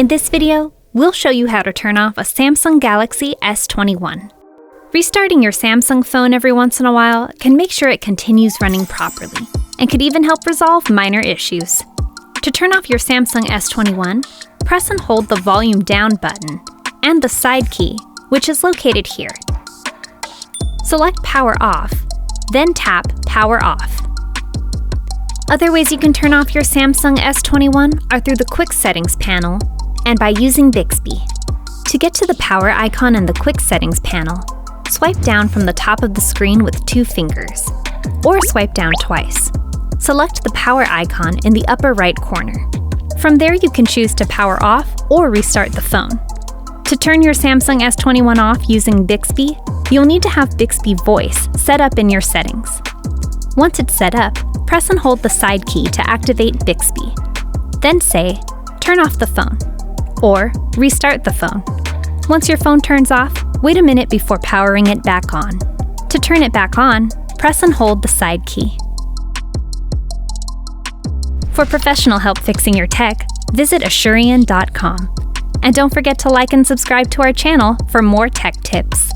In this video, we'll show you how to turn off a Samsung Galaxy S21. Restarting your Samsung phone every once in a while can make sure it continues running properly, and could even help resolve minor issues. To turn off your Samsung S21, press and hold the volume down button and the side key, which is located here. Select Power Off, then tap Power Off. Other ways you can turn off your Samsung S21 are through the Quick Settings panel and by using Bixby. To get to the power icon in the Quick Settings panel, swipe down from the top of the screen with 2 fingers, or swipe down twice. Select the power icon in the upper right corner. From there, you can choose to power off or restart the phone. To turn your Samsung S21 off using Bixby, you'll need to have Bixby Voice set up in your settings. Once it's set up, press and hold the side key to activate Bixby. Then say, "Turn off the phone," or "Restart the phone." Once your phone turns off, wait a minute before powering it back on. To turn it back on, press and hold the side key. For professional help fixing your tech, visit Asurion.com. And don't forget to like and subscribe to our channel for more tech tips.